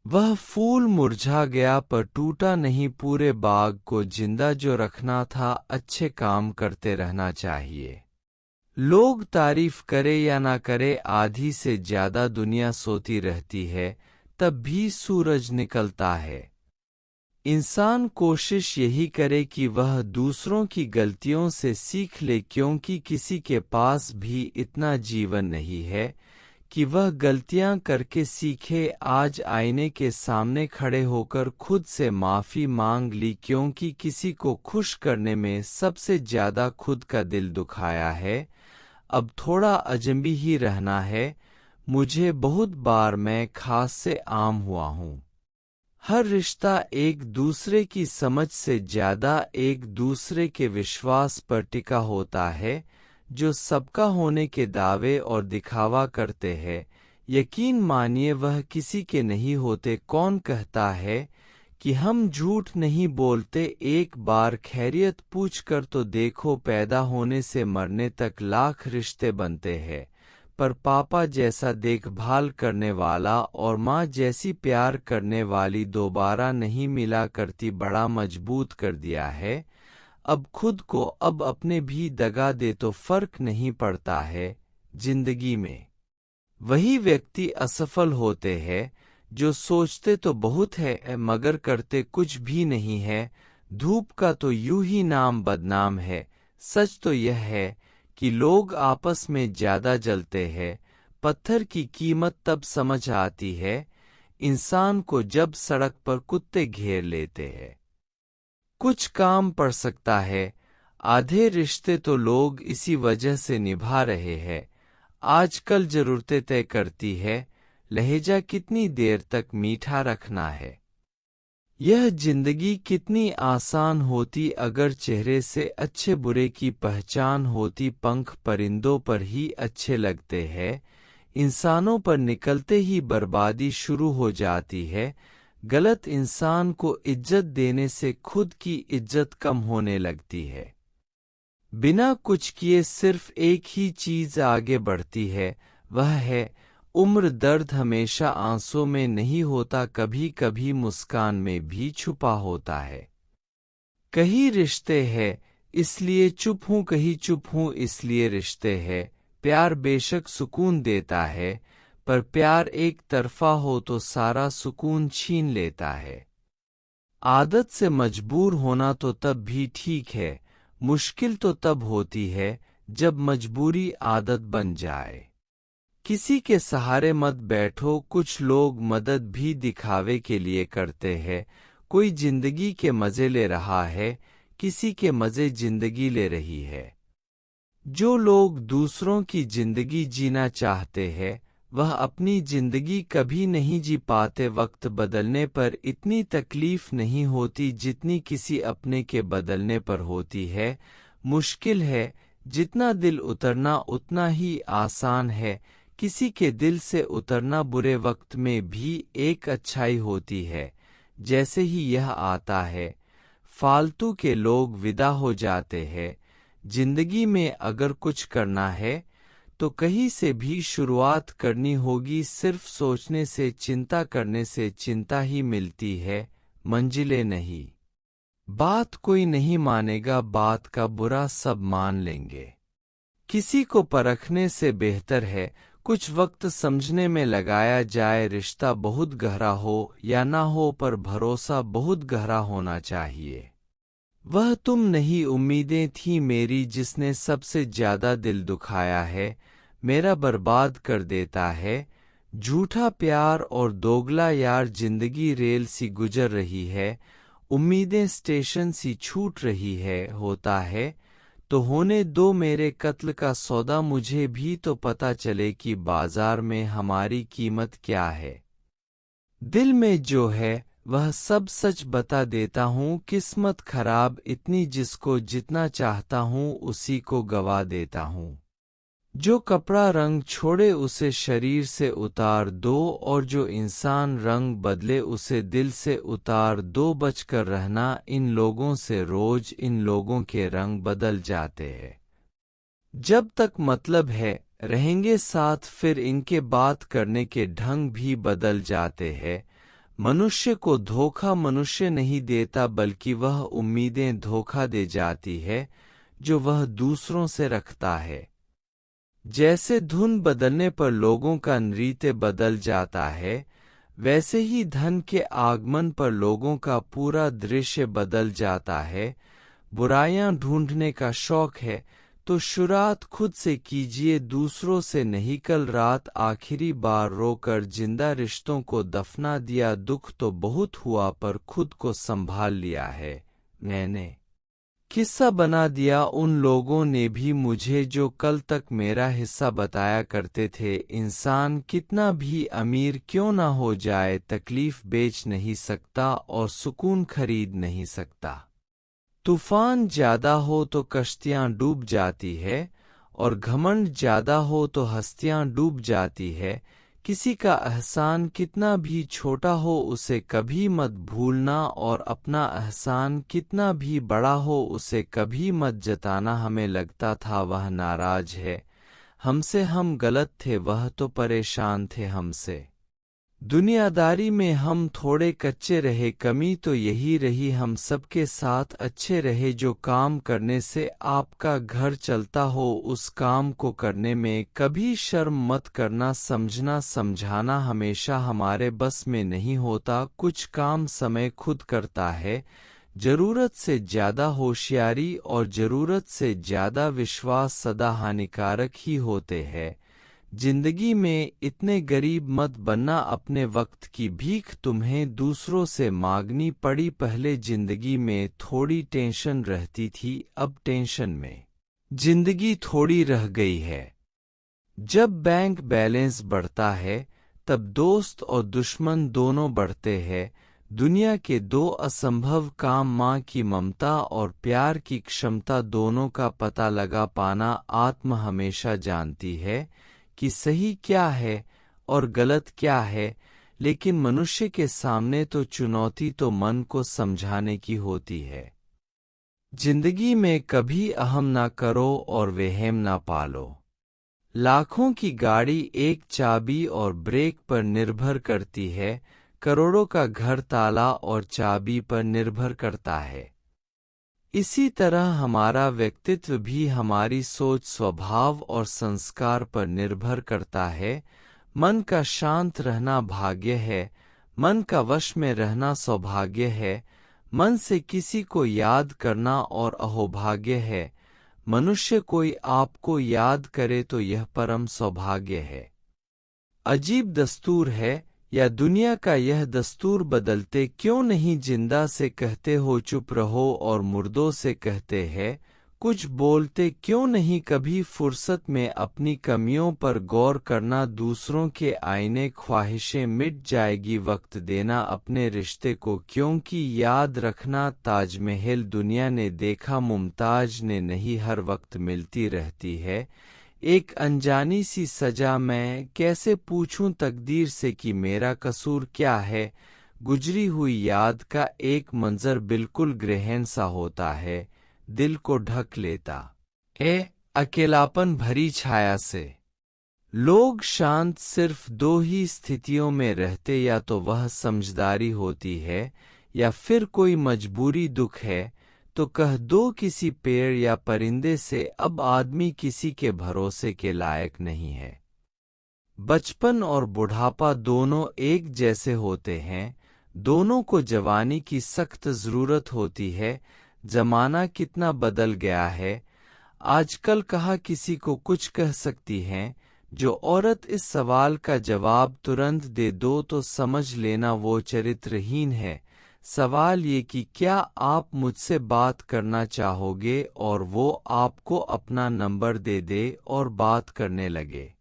वह फूल मुरझा गया पर टूटा नहीं, पूरे बाग को जिंदा जो रखना था, अच्छे काम करते रहना चाहिए। लोग तारीफ करे या ना करे, आधी से ज्यादा दुनिया सोती रहती है, तब भी सूरज निकलता है। इंसान कोशिश यही करे कि वह दूसरों की गलतियों से सीख ले, क्योंकि किसी के पास भी इतना जीवन नहीं है कि वह गलतियां करके सीखे। आज आईने के सामने खड़े होकर खुद से माफी मांग ली, क्योंकि किसी को खुश करने में सबसे ज्यादा खुद का दिल दुखाया है। अब थोड़ा अजनबी ही रहना है। मुझे बहुत बार मैं खास से आम हुआ हूँ। हर रिश्ता एक दूसरे की समझ से ज्यादा एक दूसरे के विश्वास पर टिका होता है। जो सबका होने के दावे और दिखावा करते हैं, यकीन मानिए वह किसी के नहीं होते। कौन कहता है कि हम झूठ नहीं बोलते? एक बार खैरियत पूछकर तो देखो, पैदा होने से मरने तक लाख रिश्ते बनते हैं, पर पापा जैसा देखभाल करने वाला और माँ जैसी प्यार करने वाली दोबारा नहीं मिला करती। बड़ा मजबूत कर दिया है अब खुद को, अब अपने भी दगा दे तो फर्क नहीं पड़ता है। जिंदगी में वही व्यक्ति असफल होते हैं जो सोचते तो बहुत है मगर करते कुछ भी नहीं है। धूप का तो यूं ही नाम बदनाम है। सच तो यह है कि लोग आपस में ज्यादा जलते हैं। पत्थर की कीमत तब समझ आती है इंसान को जब सड़क पर कुत्ते घेर लेते हैं। कुछ काम पड़ सकता है, आधे रिश्ते तो लोग इसी वजह से निभा रहे हैं। आजकल जरूरतें तय करती है लहजा कितनी देर तक मीठा रखना है। यह जिंदगी कितनी आसान होती अगर चेहरे से अच्छे बुरे की पहचान होती। पंख परिंदों पर ही अच्छे लगते हैं, इंसानों पर निकलते ही बर्बादी शुरू हो जाती है। गलत इंसान को इज्जत देने से खुद की इज्जत कम होने लगती है। बिना कुछ किए सिर्फ एक ही चीज आगे बढ़ती है, वह है उम्र। दर्द हमेशा आंसू में नहीं होता, कभी कभी मुस्कान में भी छुपा होता है। कहीं रिश्ते है इसलिए चुप हूँ, कहीं चुप हूँ इसलिए रिश्ते है। प्यार बेशक सुकून देता है, पर प्यार एक तरफा हो तो सारा सुकून छीन लेता है। आदत से मजबूर होना तो तब भी ठीक है, मुश्किल तो तब होती है जब मजबूरी आदत बन जाए। किसी के सहारे मत बैठो, कुछ लोग मदद भी दिखावे के लिए करते हैं। कोई जिंदगी के मजे ले रहा है, किसी के मजे जिंदगी ले रही है। जो लोग दूसरों की जिंदगी जीना चाहते हैं, वह अपनी जिंदगी कभी नहीं जी पाते। वक्त बदलने पर इतनी तकलीफ नहीं होती जितनी किसी अपने के बदलने पर होती है। मुश्किल है जितना दिल उतरना उतना ही आसान है। किसी के दिल से उतरना बुरे वक्त में भी एक अच्छाई होती है। जैसे ही यह आता है, फालतू के लोग विदा हो जाते हैं। जिंदगी में अगर कुछ करना है तो कहीं से भी शुरुआत करनी होगी। सिर्फ सोचने से, चिंता करने से चिंता ही मिलती है, मंजिलें नहीं। बात कोई नहीं मानेगा, बात का बुरा सब मान लेंगे। किसी को परखने से बेहतर है कुछ वक्त समझने में लगाया जाए। रिश्ता बहुत गहरा हो या ना हो, पर भरोसा बहुत गहरा होना चाहिए। वह तुम नहीं, उम्मीदें थी मेरी, जिसने सबसे ज्यादा दिल दुखाया है, मेरा बर्बाद कर देता है। झूठा प्यार और दोगला यार, जिंदगी रेल सी गुजर रही है, उम्मीदें स्टेशन सी छूट रही है। होता है तो होने दो मेरे कत्ल का सौदा, मुझे भी तो पता चले कि बाजार में हमारी कीमत क्या है। दिल में जो है वह सब सच बता देता हूँ। किस्मत खराब इतनी, जिसको जितना चाहता हूँ उसी को गवा देता हूँ। जो कपड़ा रंग छोड़े उसे शरीर से उतार दो, और जो इंसान रंग बदले उसे दिल से उतार दो। बचकर रहना इन लोगों से, रोज इन लोगों के रंग बदल जाते हैं। जब तक मतलब है रहेंगे साथ, फिर इनके बात करने के ढंग भी बदल जाते हैं। मनुष्य को धोखा मनुष्य नहीं देता, बल्कि वह उम्मीदें धोखा दे जाती है जो वह दूसरों से रखता है। जैसे धुन बदलने पर लोगों का नृत्य बदल जाता है, वैसे ही धन के आगमन पर लोगों का पूरा दृश्य बदल जाता है। बुराइयां ढूंढने का शौक है तो शुरुआत खुद से कीजिए, दूसरों से नहीं। कल रात आखिरी बार रोकर जिंदा रिश्तों को दफना दिया। दुख तो बहुत हुआ पर खुद को संभाल लिया है मैंने। किस्सा बना दिया उन लोगों ने भी मुझे जो कल तक मेरा हिस्सा बताया करते थे। इंसान कितना भी अमीर क्यों ना हो जाए, तकलीफ बेच नहीं सकता और सुकून खरीद नहीं सकता। तूफान ज्यादा हो तो कश्तियां डूब जाती है और घमंड ज्यादा हो तो हस्तियां डूब जाती है। किसी का एहसान कितना भी छोटा हो उसे कभी मत भूलना, और अपना एहसान कितना भी बड़ा हो उसे कभी मत जताना। हमें लगता था वह नाराज है हमसे, हम गलत थे, वह तो परेशान थे हमसे। दुनियादारी में हम थोड़े कच्चे रहे, कमी तो यही रही हम सबके साथ अच्छे रहे। जो काम करने से आपका घर चलता हो उस काम को करने में कभी शर्म मत करना। समझना समझाना हमेशा हमारे बस में नहीं होता, कुछ काम समय खुद करता है। जरूरत से ज्यादा होशियारी और जरूरत से ज्यादा विश्वास सदा हानिकारक ही होते हैं। जिंदगी में इतने गरीब मत बनना, अपने वक्त की भीख तुम्हें दूसरों से मांगनी पड़ी। पहले जिंदगी में थोड़ी टेंशन रहती थी, अब टेंशन में जिंदगी थोड़ी रह गई है। जब बैंक बैलेंस बढ़ता है तब दोस्त और दुश्मन दोनों बढ़ते हैं। दुनिया के दो असंभव काम, माँ की ममता और प्यार की क्षमता, दोनों का पता लगा पाना। आत्मा हमेशा जानती है कि सही क्या है और गलत क्या है, लेकिन मनुष्य के सामने तो चुनौती तो मन को समझाने की होती है। जिंदगी में कभी अहम ना करो और वहम ना पालो। लाखों की गाड़ी एक चाबी और ब्रेक पर निर्भर करती है, करोड़ों का घर ताला और चाबी पर निर्भर करता है। इसी तरह हमारा व्यक्तित्व भी हमारी सोच, स्वभाव और संस्कार पर निर्भर करता है। मन का शांत रहना भाग्य है, मन का वश में रहना सौभाग्य है। मन से किसी को याद करना और अहोभाग्य है। मनुष्य कोई आपको याद करे तो यह परम सौभाग्य है। अजीब दस्तूर है या दुनिया का यह दस्तूर बदलते क्यों नहीं। जिंदा से कहते हो चुप रहो और मुर्दों से कहते हैं कुछ बोलते क्यों नहीं। कभी फुर्सत में अपनी कमियों पर गौर करना, दूसरों के आईने ख्वाहिशें मिट जाएगी। वक्त देना अपने रिश्ते को, क्योंकि याद रखना ताजमहल दुनिया ने देखा, मुमताज ने नहीं, हर वक्त मिलती रहती है एक अनजानी सी सजा। मैं कैसे पूछूं तकदीर से कि मेरा कसूर क्या है। गुजरी हुई याद का एक मंजर बिल्कुल ग्रहण सा होता है, दिल को ढक लेता अकेलापन भरी छाया से। लोग शांत सिर्फ दो ही स्थितियों में रहते, या तो वह समझदारी होती है या फिर कोई मजबूरी। दुख है तो कह दो किसी पेड़ या परिंदे से, अब आदमी किसी के भरोसे के लायक नहीं है। बचपन और बुढ़ापा दोनों एक जैसे होते हैं, दोनों को जवानी की सख्त जरूरत होती है। जमाना कितना बदल गया है, आजकल कहा किसी को कुछ कह सकती हैं। जो औरत इस सवाल का जवाब तुरंत दे दो तो समझ लेना वो चरित्रहीन है। सवाल ये कि क्या आप मुझसे बात करना चाहोगे, और वो आपको अपना नंबर दे दे और बात करने लगे।